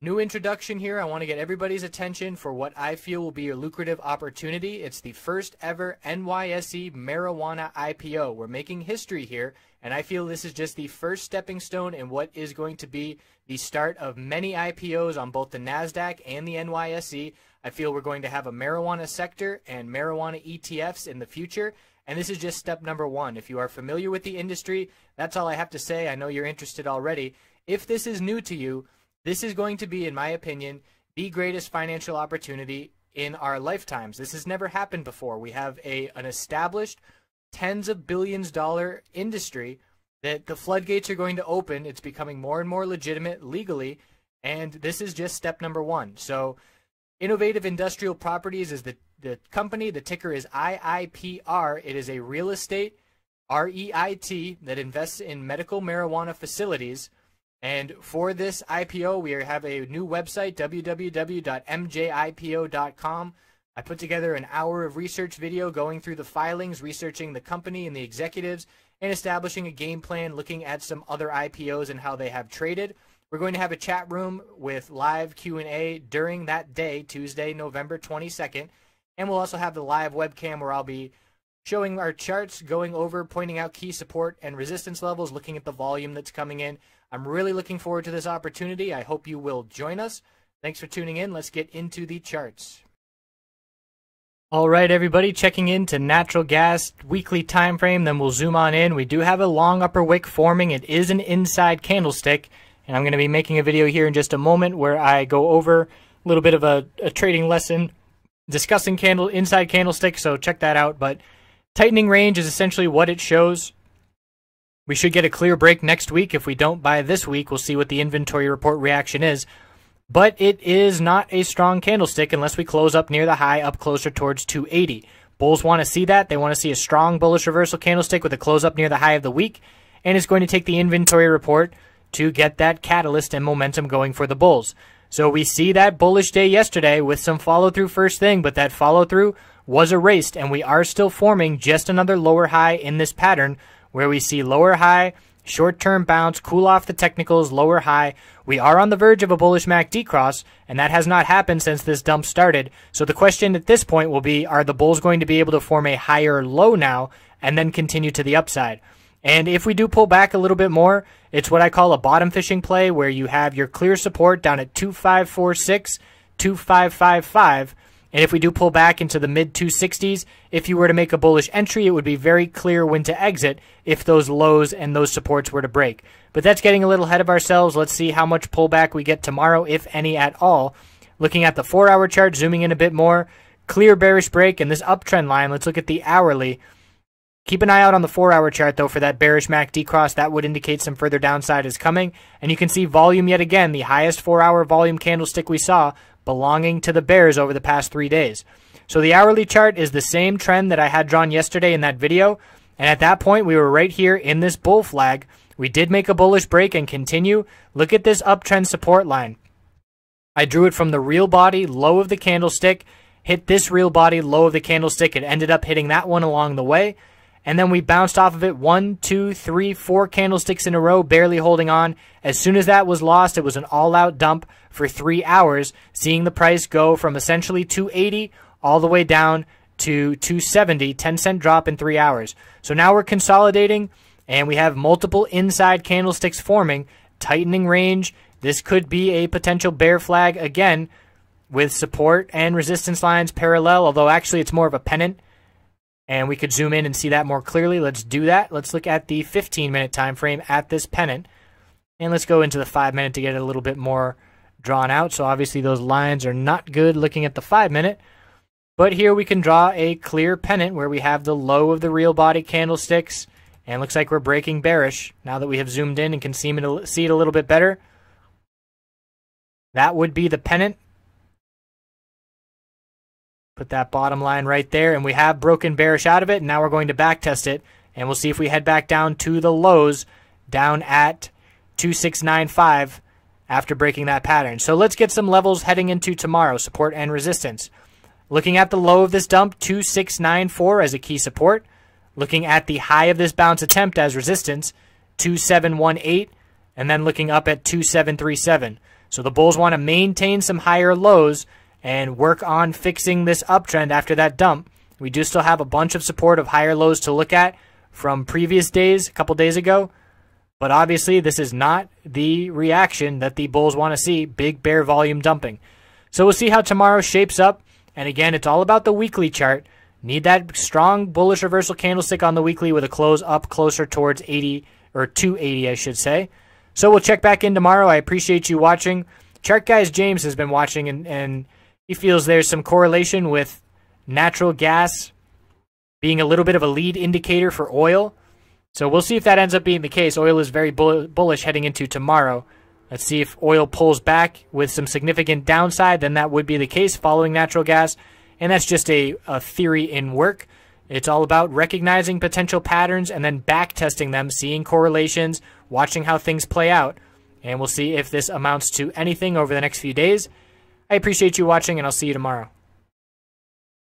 New introduction here. I want to get everybody's attention for what I feel will be a lucrative opportunity. It's the first ever NYSE marijuana IPO. We're making history here, and I feel this is just the first stepping stone in what is going to be the start of many IPOs on both the NASDAQ and the NYSE. I feel we're going to have a marijuana sector and marijuana ETFs in the future, and this is just step number one. If you are familiar with the industry, that's all I have to say. I know you're interested already. If this is new to you, this is going to be, in my opinion, the greatest financial opportunity in our lifetimes. This has never happened before. We have an established tens of billions dollar industry that the floodgates are going to open. It's becoming more and more legitimate legally, and this is just step number one. So Innovative Industrial Properties is the company. The ticker is IIPR. It is a real estate REIT that invests in medical marijuana facilities. And for this IPO, we have a new website, www.mjipo.com. I put together an hour of research video going through the filings, researching the company and the executives, and establishing a game plan, looking at some other IPOs and how they have traded. We're going to have a chat room with live Q&A during that day, Tuesday, November 22nd. And we'll also have the live webcam where I'll be showing our charts, going over, pointing out key support and resistance levels, looking at the volume that's coming in. I'm really looking forward to this opportunity. I hope you will join us. Thanks for tuning in. Let's get into the charts. All right, everybody, checking into natural gas weekly time frame, then we'll zoom on in. We do have a long upper wick forming. It is an inside candlestick, and I'm going to be making a video here in just a moment where I go over a little bit of a trading lesson discussing inside candlestick, so check that out. But tightening range is essentially what it shows. We should get a clear break next week. If we don't by this week, we'll see what the inventory report reaction is. But it is not a strong candlestick unless we close up near the high, up closer towards 280. Bulls want to see that. They want to see a strong bullish reversal candlestick with a close up near the high of the week. And it's going to take the inventory report to get that catalyst and momentum going for the bulls. So we see that bullish day yesterday with some follow through first thing, but that follow through was erased, and we are still forming just another lower high in this pattern, where we see lower high, short-term bounce, cool off the technicals, lower high. We are on the verge of a bullish MACD cross, and that has not happened since this dump started. So the question at this point will be, are the bulls going to be able to form a higher low now and then continue to the upside? And if we do pull back a little bit more, it's what I call a bottom fishing play, where you have your clear support down at 2546, 2555. And if we do pull back into the mid-260s, if you were to make a bullish entry, it would be very clear when to exit if those lows and those supports were to break. But that's getting a little ahead of ourselves. Let's see how much pullback we get tomorrow, if any at all. Looking at the 4-hour chart, zooming in a bit more, clear bearish break and this uptrend line. Let's look at the hourly. Keep an eye out on the 4-hour chart, though, for that bearish MACD cross. That would indicate some further downside is coming. And you can see volume yet again, the highest 4-hour volume candlestick we saw, belonging to the bears over the past 3 days. So the hourly chart is the same trend that I had drawn yesterday in that video, and at that point we were right here in this bull flag. We did make a bullish break and continue. Look at this uptrend support line. I drew it from the real body low of the candlestick, hit this real body low of the candlestick. It ended up hitting that one along the way, and then we bounced off of it 1, 2, 3, 4 candlesticks in a row, barely holding on. As soon as that was lost, it was an all-out dump for 3 hours, seeing the price go from essentially 280 all the way down to 270, 10-cent drop in 3 hours. So now we're consolidating, and we have multiple inside candlesticks forming, tightening range. This could be a potential bear flag again, with support and resistance lines parallel, although actually it's more of a pennant. And we could zoom in and see that more clearly. Let's do that. Let's look at the 15-minute time frame at this pennant. And let's go into the 5-minute to get it a little bit more drawn out. So obviously those lines are not good looking at the 5-minute. But here we can draw a clear pennant where we have the low of the real body candlesticks. And looks like we're breaking bearish now that we have zoomed in and can see it a little bit better. That would be the pennant. Put that bottom line right there, and we have broken bearish out of it. And now we're going to back test it, and we'll see if we head back down to the lows down at 2695 after breaking that pattern. So let's get some levels heading into tomorrow, support and resistance. Looking at the low of this dump, 2694 as a key support. Looking at the high of this bounce attempt as resistance, 2718, and then looking up at 2737. So the bulls want to maintain some higher lows and work on fixing this uptrend after that dump. We do still have a bunch of support of higher lows to look at from previous days, a couple days ago. But obviously, this is not the reaction that the bulls want to see, big bear volume dumping. So we'll see how tomorrow shapes up. And again, it's all about the weekly chart. Need that strong bullish reversal candlestick on the weekly with a close up closer towards 80, or 280, I should say. So we'll check back in tomorrow. I appreciate you watching. Chart Guys James has been watching, and he feels there's some correlation with natural gas being a little bit of a lead indicator for oil. So we'll see if that ends up being the case. Oil is very bullish heading into tomorrow. Let's see if oil pulls back with some significant downside. Then that would be the case following natural gas. And that's just a theory in work. It's all about recognizing potential patterns and then back testing them, seeing correlations, watching how things play out. And we'll see if this amounts to anything over the next few days. I appreciate you watching, and I'll see you tomorrow.